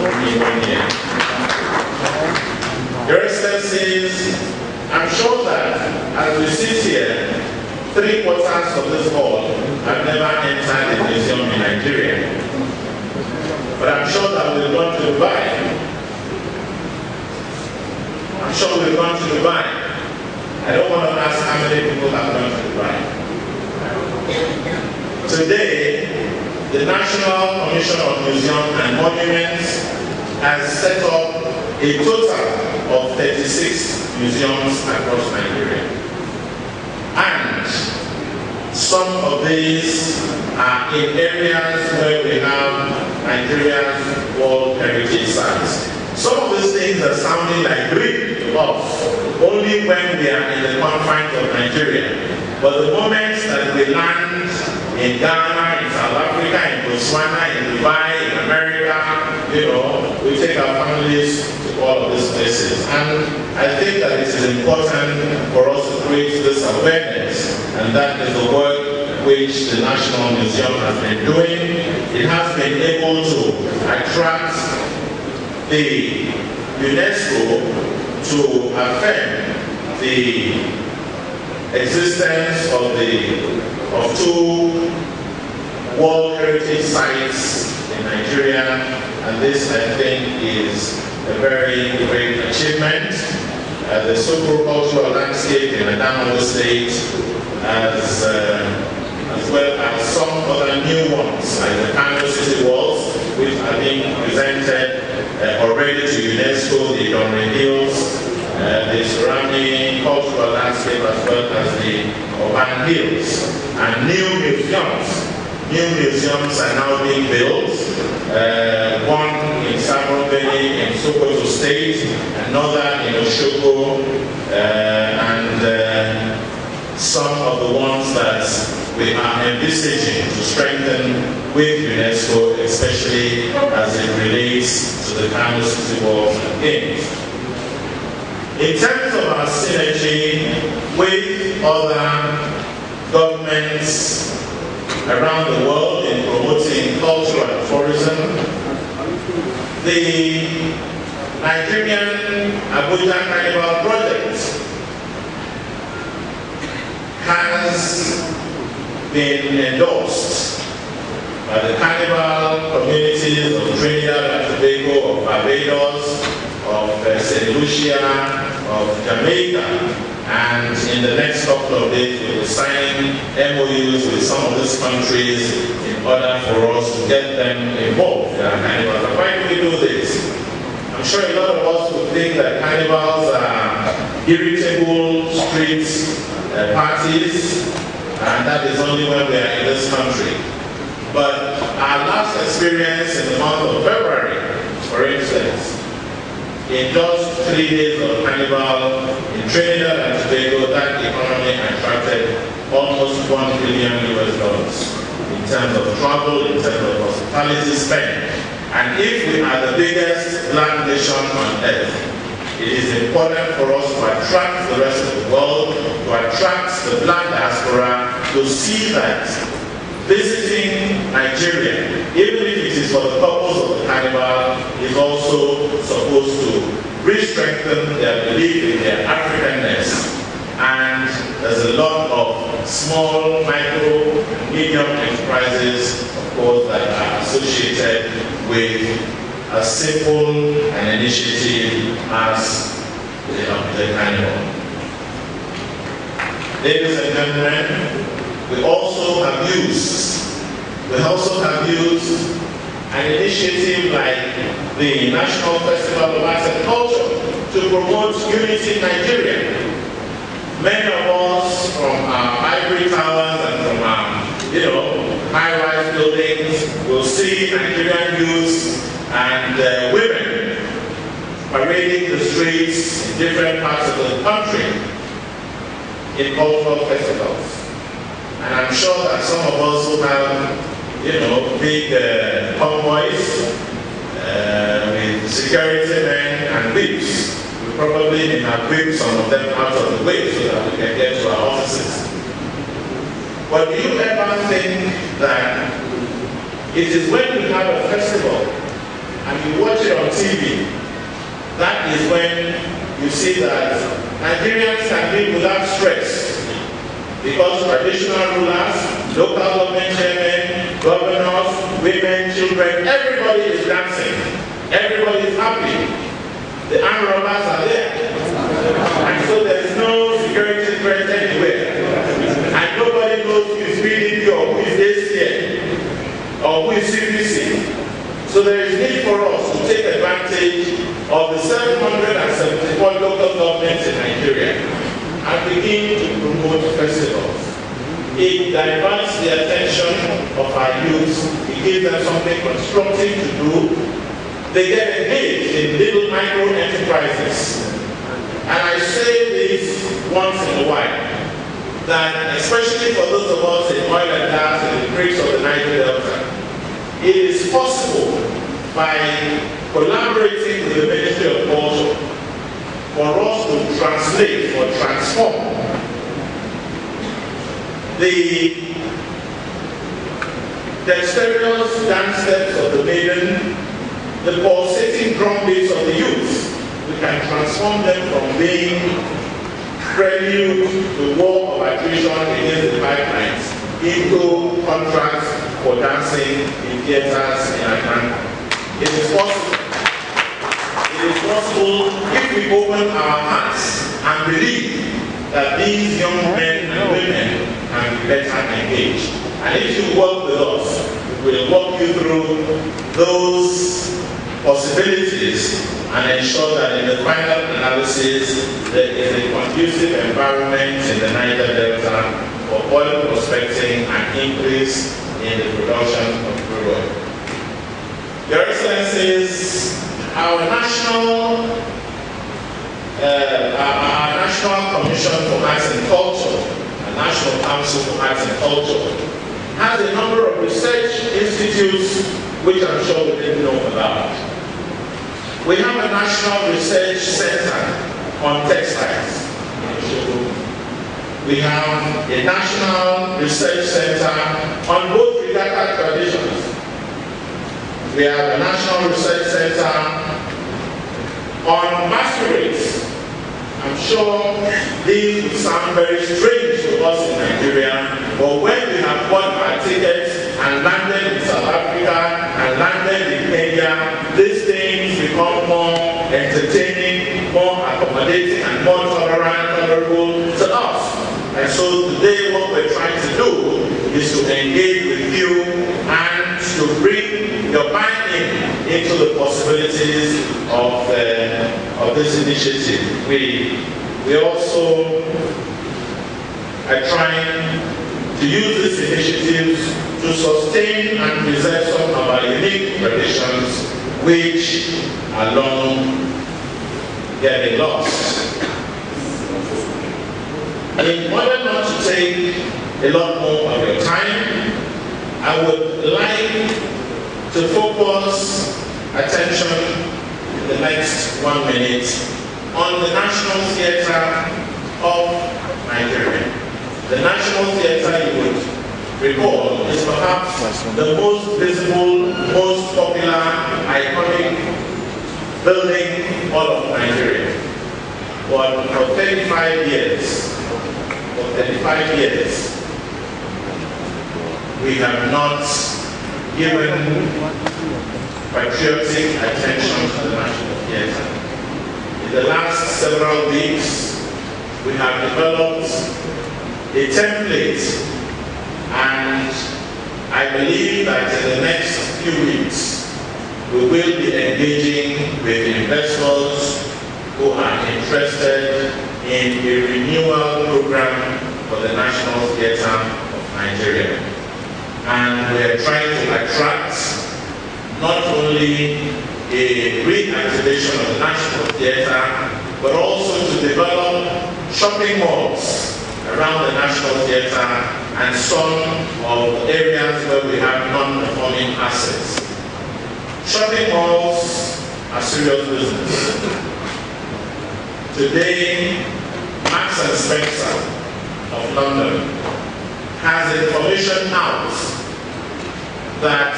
in 1 year. Your Excellencies, I'm sure that as we sit here, 3/4 of this hall have never entered a museum in Nigeria. But I'm sure that we've gone to Dubai. I'm sure we've gone to Dubai. I don't want to ask how many people have gone to Dubai. Today, the National Commission of Museums and Monuments has set up a total of 36 museums across Nigeria. And some of these are in areas where we have Nigeria's World Heritage Sites. Some of these things are sounding like Greek to us, only when we are in the confines of Nigeria. But the moment that we land in Ghana, in South Africa, in Botswana, in Dubai, in America, we take our families to all of these places. And I think that it is important for us to create this awareness, and that is the work which the National Museum has been doing. It has been able to attract the UNESCO to affirm the existence of 2 World Heritage Sites in Nigeria, and this, I think, is a very great achievement. The socio-cultural landscape in Edem State, as well as some other new ones, like the Kano City Walls, which are being presented already to UNESCO, the Idonre Hills, the surrounding cultural landscape, as well as the urban hills, and new museums. New museums are now being built. One in Samuel-Beni in Sokoto State, another in Oshogo, and some of the ones that we are envisaging to strengthen with UNESCO, especially as it relates to the Kano City Walls and Games. In terms of our synergy with other governments around the world in promoting culture and tourism, the Nigerian Abuja Carnival project has been endorsed by the carnival communities of Trinidad and Tobago, of Barbados, of St. Lucia, of Jamaica, and in the next couple of days we will sign MOUs with some of these countries in order for us to get them involved in our carnivals. And why do we do this? I'm sure a lot of us would think that carnivals are irritable street parties, and that is only when we are in this country. But our last experience in the month of February, for instance, in just 3 days of carnival in Trinidad and Tobago, that economy attracted almost $1 billion in terms of travel, in terms of hospitality spend. And if we are the biggest land nation on earth, it is important for us to attract the rest of the world, to attract the black diaspora, to see that visiting Nigeria, even if it is for the purpose of the carnival, is also supposed to re-strengthen their belief in their Africanness. And there's a lot of small, micro, and medium enterprises, of course, that are associated with a simple an initiative as the carnival. Ladies and gentlemen, we also have used an initiative like the National Festival of Arts and Culture to promote unity in Nigeria. Many of us from our ivory towers and from our, high-rise buildings will see Nigerian youths and women parading the streets in different parts of the country in cultural festivals. And I'm sure that some of us who have, big convoys with security men and whips, we probably have whipped some of them out of the way so that we can get to our offices. But do you ever think that it is when we have a festival and you watch it TV, that is when you see that Nigerians can live without stress because traditional rulers, local government chairmen, governors, women, children, everybody is dancing. Everybody is happy. The armed robbers are there. And so there's no security threat anywhere. And nobody knows who is PDP or who is ACN or who is CPC. So there is need for us to take advantage of the 774 local governments in Nigeria and begin to promote festivals. It diverts the attention of our youth. It gives them something constructive to do. They get engaged in little micro enterprises. And I say this once in a while, that especially for those of us in oil and gas and the creeks of the Niger Delta, it is possible by collaborating with the Ministry of Culture for us to translate or transform the dexterous dance steps of the maiden, the pulsating drum beats of the youth. We can transform them from being prelude to war of attrition against the pipelines into contracts for dancing in theaters in Accra. It is possible. It is possible if we open our hearts and believe that these young men and women can be better engaged. And if you work with us, we will walk you through those possibilities and ensure that in the final analysis there is a conducive environment in the Niger Delta for oil prospecting and increase in the production of crude oil. Your Excellencies, our National Commission for Arts and Culture, the National Council for Arts and Culture, has a number of research institutes which I'm sure we didn't know about. We have a National Research Center on textiles. We have a National Research Center on both regatta traditions. We have a National Research Center on masquerades. I'm sure these will sound very strange to us in Nigeria, but when we have bought our tickets and landed in South Africa and landed in Kenya, these things become more entertaining, more accommodating, and more tolerable to us. And so today what we're trying to do is to engage with you and to bring your buy-in into the possibilities of this initiative. We also are trying to use these initiatives to sustain and preserve some of our unique traditions which are long getting lost. In order not to take a lot more of your time, I would like to focus attention in the next 1 minute on the National Theatre of Nigeria. The National Theatre, you would recall, is perhaps the most visible, most popular, iconic building in all of Nigeria. But for 35 years, we have not given patriotic attention to the National Theatre. In the last several weeks, we have developed a template, and I believe that in the next few weeks, we will be engaging with investors who are interested in a renewal program for the National Theatre of Nigeria. And we are trying to attract not only a reactivation of the National Theatre, but also to develop shopping malls around the National Theatre and some of the areas where we have non-performing assets. Shopping malls are serious business. Today, Marks and Spencer of London has information out that